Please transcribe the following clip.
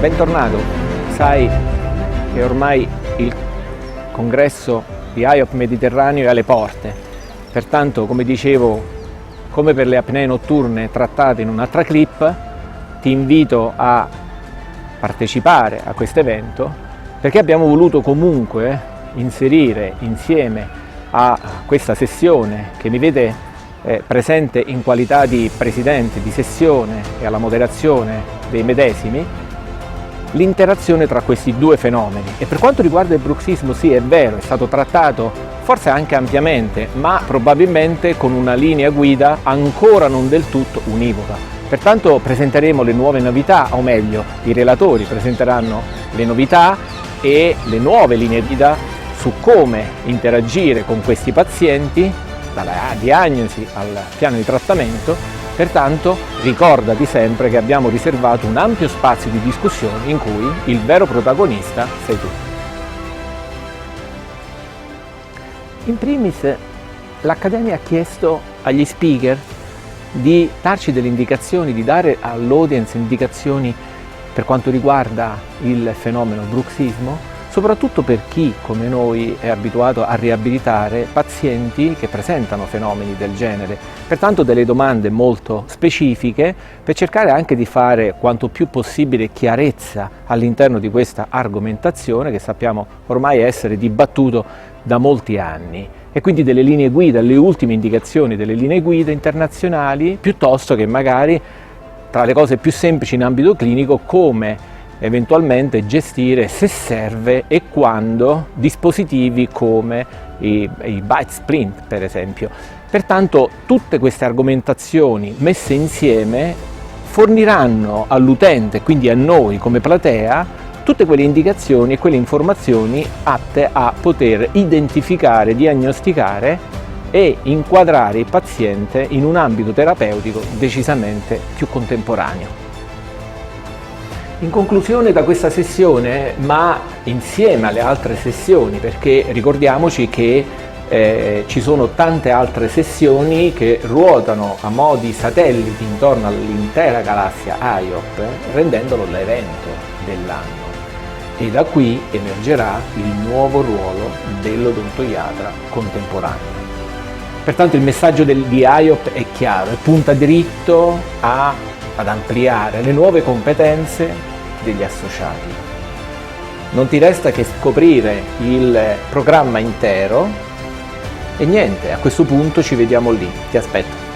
Bentornato, sai che ormai il congresso di IOP Mediterraneo è alle porte, pertanto come dicevo, come per le apnee notturne trattate in un'altra clip, ti invito a partecipare a questo evento perché abbiamo voluto comunque inserire insieme a questa sessione che mi vede presente in qualità di presidente di sessione e alla moderazione dei medesimi, l'interazione tra questi due fenomeni. E per quanto riguarda il bruxismo, sì, è vero, è stato trattato forse anche ampiamente, ma probabilmente con una linea guida ancora non del tutto univoca. Pertanto presenteremo le nuove novità, o meglio, i relatori presenteranno le novità e le nuove linee guida su come interagire con questi pazienti, dalla diagnosi al piano di trattamento. Pertanto ricordati sempre che abbiamo riservato un ampio spazio di discussione in cui il vero protagonista sei tu. In primis, l'Accademia ha chiesto agli speaker di darci delle indicazioni, di dare all'audience indicazioni per quanto riguarda il fenomeno bruxismo, soprattutto per chi, come noi, è abituato a riabilitare pazienti che presentano fenomeni del genere. Pertanto delle domande molto specifiche per cercare anche di fare quanto più possibile chiarezza all'interno di questa argomentazione che sappiamo ormai essere dibattuto da molti anni. E quindi delle linee guida, le ultime indicazioni delle linee guida internazionali, piuttosto che magari tra le cose più semplici in ambito clinico come eventualmente gestire, se serve e quando, dispositivi come i bite splint per esempio. Pertanto tutte queste argomentazioni messe insieme forniranno all'utente, quindi a noi come platea, tutte quelle indicazioni e quelle informazioni atte a poter identificare, diagnosticare e inquadrare il paziente in un ambito terapeutico decisamente più contemporaneo. In conclusione da questa sessione, ma insieme alle altre sessioni, perché ricordiamoci che ci sono tante altre sessioni che ruotano a mo' di satelliti intorno all'intera galassia IOP, rendendolo l'evento dell'anno. E da qui emergerà il nuovo ruolo dell'odontoiatra contemporaneo. Pertanto il messaggio di IOP è chiaro e punta dritto ad ampliare le nuove competenze degli associati. Non ti resta che scoprire il programma intero e niente, a questo punto ci vediamo lì, ti aspetto.